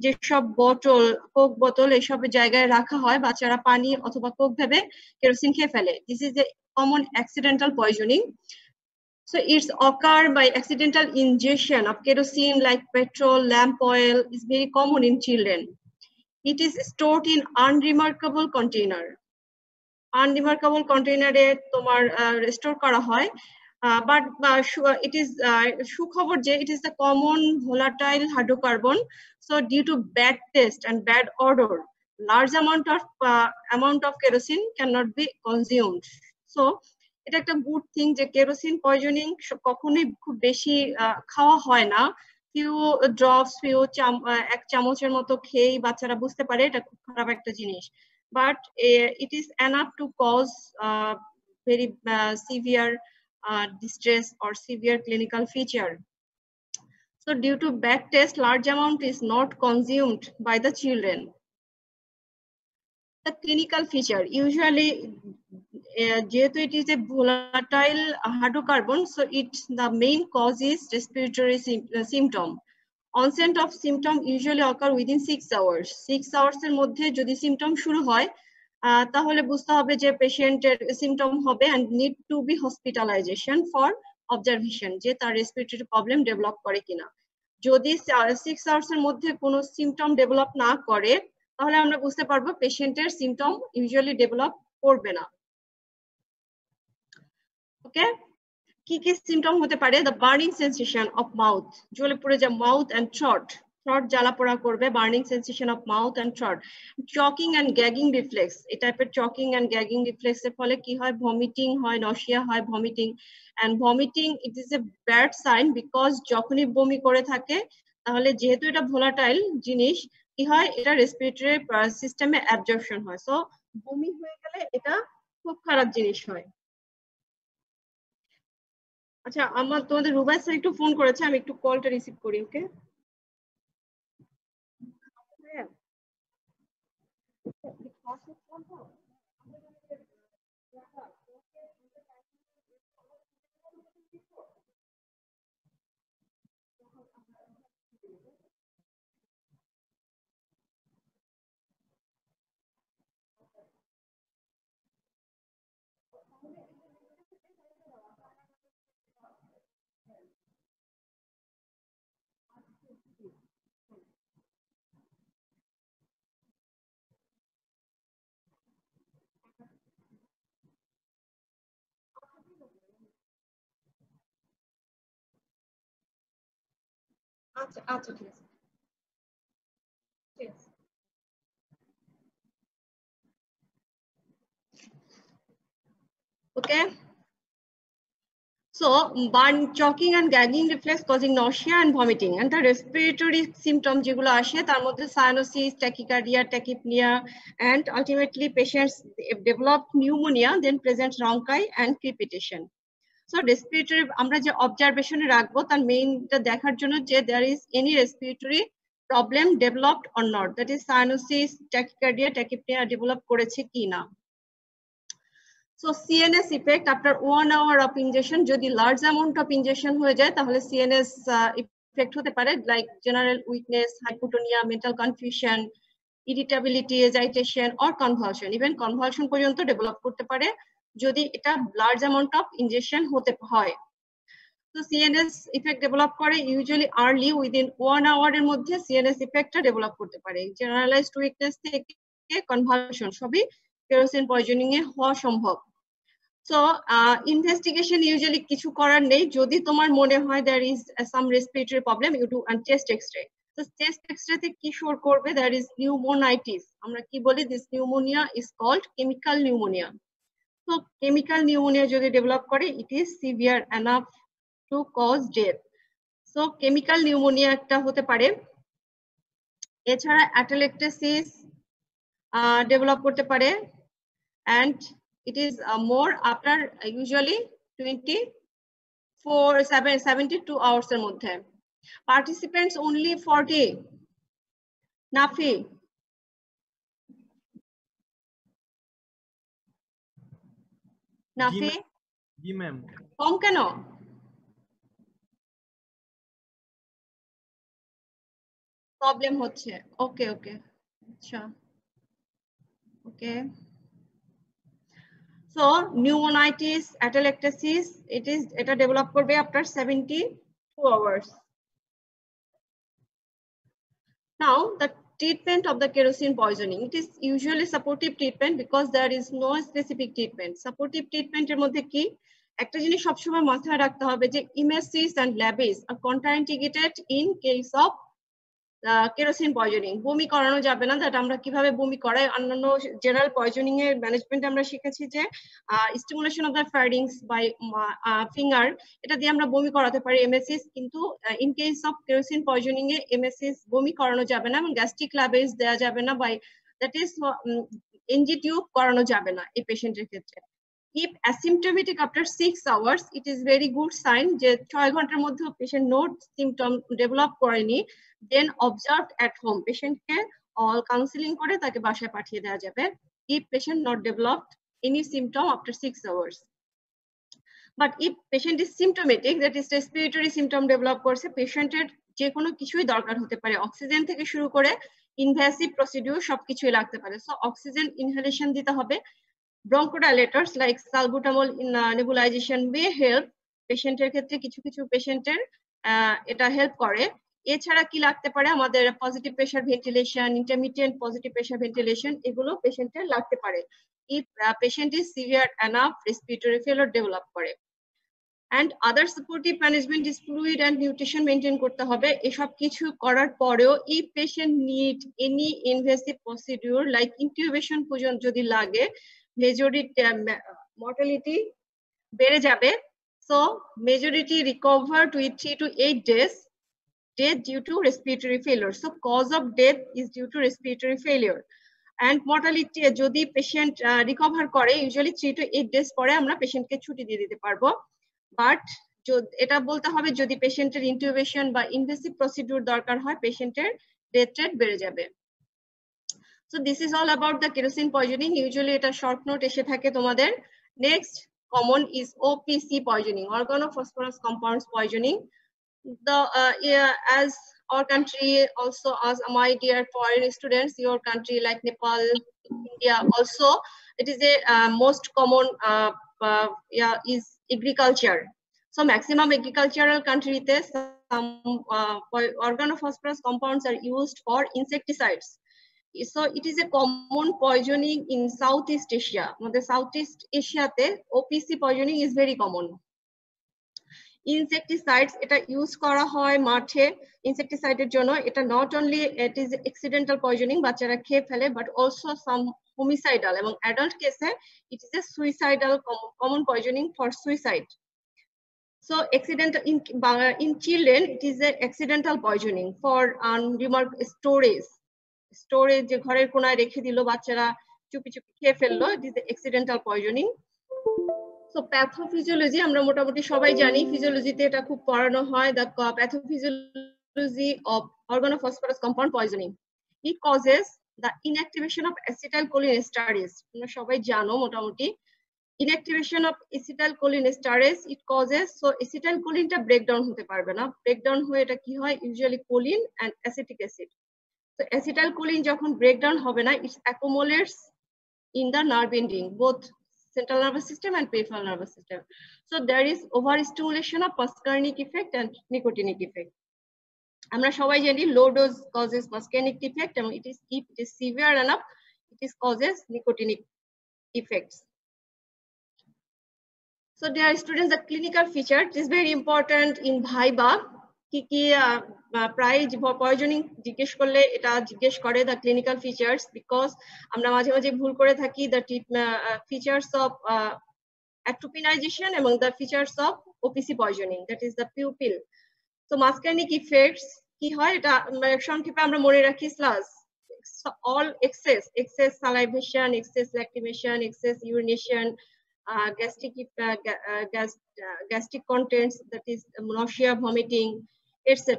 যেসব বোতল, কোক বোতল এসব জায়গায় রাখা হয়, বাচ্চারা পানি অথবা কোক ভেবে কেরোসিন খেয়ে ফেলে। This is a common accidental poisoning. So it's occur by accidental ingestion of kerosene like petrol, lamp oil is very common in children. It is stored in unremarkable container. Unremarkable container এ তোমার store করা হয়, but it is সুখবর যে it is the common volatile hydrocarbon. So due to bad taste and bad odor, large amount of kerosene cannot be consumed. So এটা একটা good thing যে kerosene poisoning কখনোই খুব বেশি খাওয়া হয় না। ফিউ ড্রপস, এক চামচের মতো খেয়েই বাচ্চারা বুঝতে পারে এটা খুব খারাপ একটা জিনিস, but it is enough to cause very severe distress or severe clinical feature. So due to bad taste, large amount is not consumed by the children. The clinical feature usually যেহেতু it is a volatile hydrocarbon, so the main cause is respiratory symptom. Onset of symptom usually occur within 6 hours. 6 hours এর মধ্যে যদি symptom শুরু হয় তাহলে বুঝতে হবে যে পেশেন্টের সিমটম হবে and need to be hospitalization for observation যে তার রেসপিরেটরি প্রবলেম ডেভেলপ করে কিনা। যদি 6 আওয়ার্স এর মধ্যে কোনো সিমটম ডেভেলপ না করে তাহলে আমরা বুঝতে পারবো পেশেন্টের সিমটম ইউজুয়ালি ডেভেলপ করবে না। ওকে, কি কি সিমটম হতে পারে? The burning sensation of mouth, জ্বলে পড়ে যায় মাউথ অ্যান্ড থ্রট, থ্রট জ্বালা পোড়া করবে, burning sensation of mouth and throat. Choking and gagging reflex, এই টাইপের চকিং অ্যান্ড গ্যাগিং রিফ্লেক্স এর ফলে কি হয়? ভমিটিং হয়, নশিয়া হয়, vomiting. And vomiting it is a bad sign because যখনই বমি করে থাকে তাহলে যেহেতু এটা ভোলাটাইল জিনিস কি হয়, এটা রেসপিরেটরি সিস্টেমে অ্যাবজর্পশন হয়, সো বমি হয়ে গেলে এটা খুব খারাপ জিনিস হয়। আচ্ছা, তোমাদের রুবাই স্যার একটু ফোন করেছে, আমি একটু কলটা রিসিভ করি। ওকে, আচ্ছা আচ্ছা ঠিক আছে, ঠিক আছে। Okay, so choking and gagging reflex causing nausea and vomiting, and the respiratory symptom যেগুলো আসে তার মধ্যে cyanosis, tachycardia, tachypnea, and ultimately patients develop pneumonia, then present rhonchi and crepitation. So respiratory আমরা যে অবজারভেশনে রাখবো তার মেইনটা দেখার জন্য যে there is any respiratory problem developed or not, that is cyanosis, tachycardia, tachypnea develop করেছে কি না। So CNS effect after 1 hour of injection, যদি large amount of injection হয়ে যায় তাহলে CNS effect হতে পারে, like general weakness, hypotonia, mental confusion, irritability, agitation or convulsion, even convulsion পর্যন্ত ডেভেলপ করতে পারে যদি এটা large amount of injection হতে হয়। তো CNS effect ডেভেলপ করে ইউজুয়ালি আর্লি উইদিন 1 hour এর মধ্যে CNS effect ডেভেলপ করতে পারে। জেনারেলাইজড উইকনেস থেকে কনভালশন সবই কেরোসিন পয়জনিং এ হওয়া সম্ভব। সো ইনভেস্টিগেশন ইউজুয়ালি কিছু করার নেই, যদি তোমার মনে হয় there is some respiratory problem you do a chest x-ray. So chest x-ray তে কি শোর করবে? there is pneumonitis, আমরা কি বলি this pneumonia is called chemical pneumonia. So chemical pneumonia যদি ডেভেলপ করে it is severe enough to cause death. So chemical pneumonia একটা হতে পারে। এছাড়া atelectasis ডেভেলপ করতে পারে, and it is more after usually 72 hours এর মধ্যে। Participants only 40. নাফি, নাফি জি ম্যাম, কম কেন? প্রবলেম হচ্ছে ওকে ওকে আচ্ছা ওকে সো নিউমোনাইটিস অ্যাটেলেক্টাসিস এটা ডেভেলপ করবে after 72 hours. Now the treatment of the kerosene poisoning, it is usually supportive treatment because there is no specific treatment. Supportive treatment এর মধ্যে কি একটা জিনিস সবসময় মাথায় রাখতে হবে যে emesis and labies are contraindicated in case of kerosene poisoning. বমি করানো যাবে না, দ্যাট আমরা কিভাবে বমি করাই অন্যান্য জেনারেল পয়জনিং এর ম্যানেজমেন্ট আমরা শিখেছি যে stimulation of the pharynx by finger, এটা দিয়ে আমরা বমি করাতে পারি এমএসিস, কিন্তু in case of kerosene poisoning এ এমএসিস বমি করানো যাবে না এবং গ্যাস্ট্রিক লাবেজ দেওয়া যাবে না, by that is NG tube করানো যাবে না এই পেশেন্টের ক্ষেত্রে। If asymptomatic after 6 hours, it is very good sign যে 6 ঘন্টার মধ্যে পেশেন্ট নো সিম্পটম ডেভেলপ করেনি, then observed at home, patient K all counseling করে তাকে বাসায় পাঠিয়ে দেওয়া যাবে if patient not developed any symptom after 6 hours. But if patient is symptomatic, that is respiratory symptom develop করছে, পেশেন্টের যে কোনো কিছুই দরকার হতে পারে, অক্সিজেন থেকে শুরু করে ইনভ্যাসিভ প্রসিডিউর সবকিছুই লাগতে পারে। সো অক্সিজেন ইনহেলেশন দিতে হবে। Bronchodilators like salbutamol in nebulization may help পেশেন্টের ক্ষেত্রে, কিছু কিছু পেশেন্টের এটা হেল্প করে। এছাড়া কি লাগতে পারে আমাদের positive pressure ventilation, intermediate positive pressure ventilation, এগুলো পেশেন্টের লাগতে পারে if patient is severe enough respiratory failure develop করে। and other supportive management is fluid and nutrition maintain করতে হবে। এসব কিছু করার পরেও if patient need any invasive procedure like intubation পর্যন্ত যদি লাগে, মেজরিটি মর্টালিটি বেড়ে যাবে। So majority recover with 3 to 8 days, death due to respiratory failure. So cause of death is due to respiratory failure. And mortality যদি patient recover করে usually 3 to 8 days পরে আমরা পেশেন্টকে ছুটি দিয়ে দিতে পারবো। বাট এটা বলতে হবে যদি পেশেন্টের ইন্টিউবেশন বা ইনভেসিভ প্রসিডিউর দরকার হয়, পেশেন্টের ডেথ রেট বেড়ে যাবে। So this is all about the kerosene poisoning. Usually এটা শর্ট নোট এসে থাকে তোমাদের। Next common is OPC poisoning, organophosphorus compounds poisoning. The as our country, also as my dear foreign students, your country like Nepal, India also, it is a most common is agriculture. So maximum agricultural countries some organophosphorus compounds are used for insecticides. So it is a common poisoning in Southeast Asia. Southeast Asia te OPC poisoning is very common. Insecticides এটা use করা হয় মাঠে ইনসেক্টিসাইডের জন্য। এটা not only it is accidental poisoning, বাচ্চারা খেয়ে ফেলে, but also some homicidal এবং অ্যাডাল্ট কেসে ইট is A suicidal common poisoning for suicide. So accidental in children it is a accidental poisoning for unremarked storage যে ঘরের কোনায় রেখে দিল বাচ্চারা চুপি চুপি খেয়ে ফেললো, it is a accidental poisoning. So pathophysiology আমরা মোটামুটি সবাই জানি, ফিজিওলজিতে এটা খুব পড়ানো হয়, the pathophysiology of organophosphorus compound poisoning. It causes the inactivation of acetylcholinesterase. তোমরা সবাই জানো মোটামুটি inactivation of acetylcholinesterase it causes, so acetylcholine টা ব্রেকডাউন হতে পারবে না, ব্রেকডাউন হয়ে এটা কি হয় usually choline and acetic acid. So acetylcholine যখন ব্রেকডাউন হবে না, it accumulates in the nerve ending, both central nervous system and peripheral nervous system. So there is overstimulation of muscarinic effect and nicotinic effect. আমরা সবাই জানি low dose causes muscarinic effect and it is if it is severe enough it is causes nicotinic effects. So dear students, the clinical feature is very important in Viva. কি কি প্রায় poisoning জিজ্ঞেস করলে এটা জিজ্ঞেস করে the clinical features, because আমরা মাঝে মাঝে ভুল করে থাকি the features of atropinization এবং the features of OPC poisoning, that is the pupil. So muscarinic effects কি হয় এটা সংক্ষেপে আমরা মনে রাখি SLUS, all excess salivation, excess lacrimation, excess urination, gastric contents, that is nausea, vomiting, etc.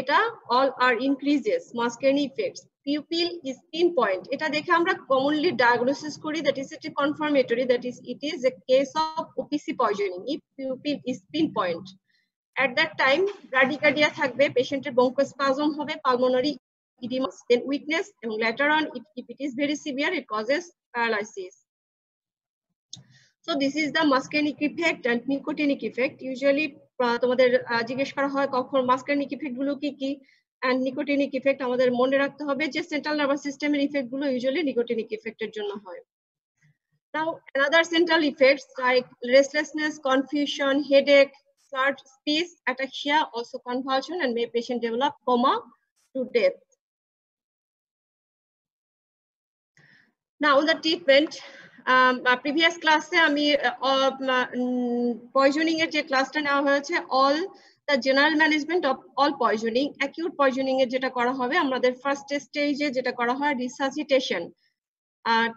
Eta all are increases muscarinic effects. Pupil is pinpoint, eta dekhe amra commonly diagnosis kori, that is a confirmatory, that is it is a case of OPC poisoning if pupil is pinpoint. At that time bradycardia থাকবে, পেশেন্টের bronchospasm হবে, pulmonary edema, then weakness, and later on if it is very severe it causes paralysis. So this is the muscarinic effect and nicotinic effect. Usually তোমাদের জিজ্ঞেস করা হয় কখন muscarinic effect গুলো কি কি and nicotinic effect আমাদের মনে রাখতে হবে যে central nervous system এর effect গুলো usually nicotinic effect এর জন্য হয়. Now another central effects like restlessness, confusion, headache, slurred speech, ataxia, also convulsion, and may patient develop coma to death. Now the treatment. Previous class আমি poisoning এর যে ক্লাসটা নেওয়া হয়েছে all the general management of all poisoning, acute poisoning এর যেটা করা হবে আমাদের ফার্স্ট স্টেজে যেটা করা হয় resuscitation,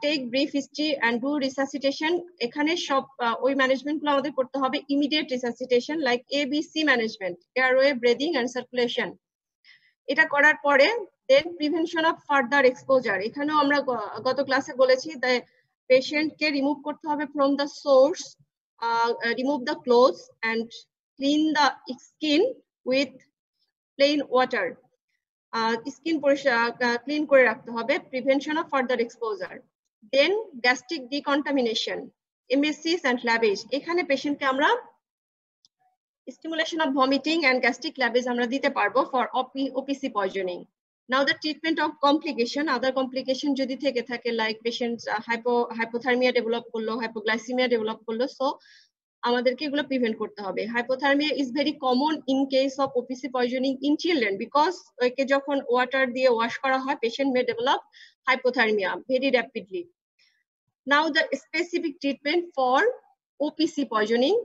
take brief history and do resuscitation. এখানে সব ওই ম্যানেজমেন্ট গুলো আমাদের করতে হবে immediate resuscitation like ABC management, airway, breathing and circulation. এটা করার পরে then prevention of further exposure. এখানেও আমরা গত ক্লাসে বলেছি যে পেশেন্টকে রিমুভ করতে হবে from the source, remove the clothes and clean the skin with plain water. Skin clean করে রাখতে হবে, prevention of further exposure. Then gastric decontamination, emesis and lavage. এখানে পেশেন্টকে আমরা stimulation of vomiting and gastric lavage আমরা দিতে পারবো for OPC poisoning. Now the treatment of complication, other complication যদি থেকে থাকে like patients hypothermia develop করলো, hypoglycemia develop করলো, so আমাদেরকে এগুলো প্রিভেন্ট করতে হবে. Hypothermia is very common in case of OPC poisoning in children because ওকে যখন ওয়াটার দিয়ে ওয়াশ করা হয় patient may develop hypothermia very rapidly. Now the specific treatment for OPC poisoning,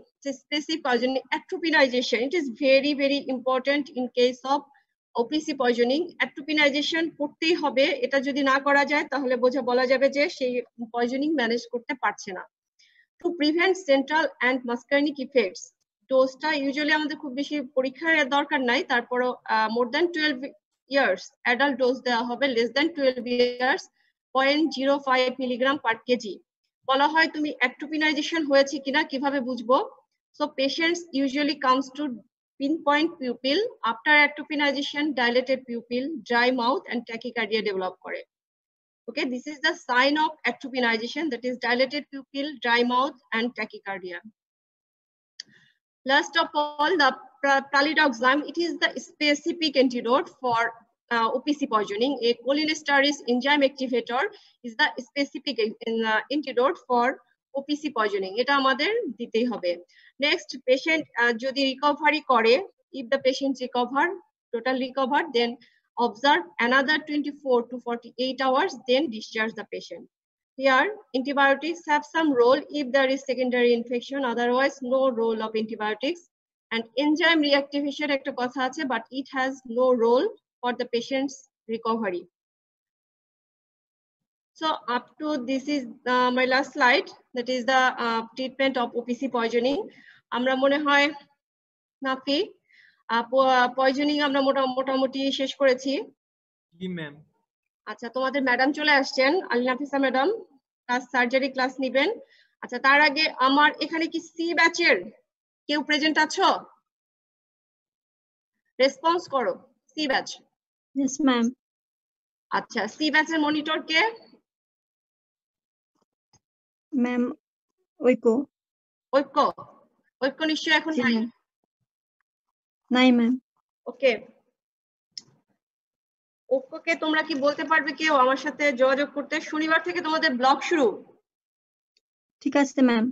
specific poisoning, atropinization. It is very very important in case of OPC poisoning. Atropinization করতেই হবে, এটা যদি না করা যায় তাহলে বলা যাবে যে সেই পয়জনিং ম্যানেজ করতে পারছে না. To prevent central and muscarinic effects, ডোজটা ইউজুয়ালি আমাদের খুব বেশি পরীক্ষার দরকার নাই, তারপরও more than 12 years adult dose দেওয়া হবে, less than 12 years 0.05 milligram per KG. বলা হয় তুমি atropinization হয়েছে কিনা কিভাবে বুঝবো? So patients usually comes to pinpoint pupil, after atropinization dilated pupil, dry mouth and tachycardia develop করে. Okay, this is the sign of atropinization, that is dilated pupil, dry mouth and tachycardia. Last of all, the pralidoxime. It is the specific antidote for OPC poisoning. A cholinesterase enzyme activator is the specific antidote for OPC poisoning. এটা আমাদের দিতেই হবে. Next, patient যদি recovery করে, if the patient total recover, then observe another 24 to 48 hours, then discharge the patient. Here, antibiotics have some role if there is secondary infection, otherwise no role of antibiotics. And enzyme reactivation একটা কথা আছে, but it has no role for the patient's recovery. So up to this is my last slide, that is the treatment of OPC poisoning. আমরা মনে হয় Nafi poisoning আমরা মোটামুটি শেষ করেছি। জি ম্যাম। আচ্ছা, তোমাদের ম্যাডাম চলে আসছেন, Ali Nafisa madam class surgery class নেবেন। আচ্ছা, তার আগে আমার এখানে কি সি ব্যাচের কেউ প্রেজেন্ট আছো? রেসপন্স করো। C batch. Yes ma'am. আচ্ছা, সি ব্যাচের মনিটর কে? ম্যাম ঐক্য। ঐক্য নিশ্চয়ই এখন নাই? নাই ম্যাম। ওকে, ঐক্যকে তোমরা কি বলতে পারবে কেউ আমার সাথে যোগাযোগ করতে? শনিবার থেকে তোমাদের ব্লক শুরু। ঠিক আছে ম্যাম।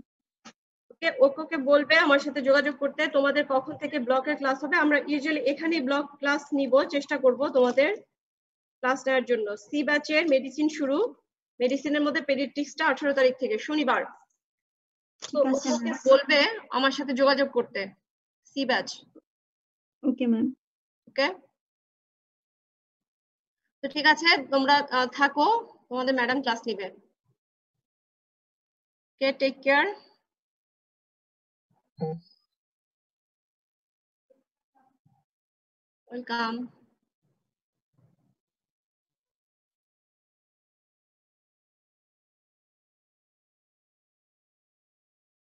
ওকে, ঐক্যকে বলবে আমার সাথে যোগাযোগ করতে তোমাদের কখন থেকে ব্লকের ক্লাস হবে। আমরা ইউজুয়ালি এখানেই ব্লক ক্লাস নিব, চেষ্টা করব তোমাদের ক্লাস নেওয়ার জন্য। সি ব্যাচের মেডিসিন শুরু, মেডিসিনের মধ্যে পেডিয়াট্রিক্সটা 18 তারিখ থেকে শনিবার। তো ঐক্যকে বলবে আমার সাথে যোগাযোগ করতে, C batch. Okay ma'am. Okay, তো ঠিক আছে, তোমরা থাকো, তোমাদের ম্যাডাম ক্লাস নিবে। Okay, take care. Welcome.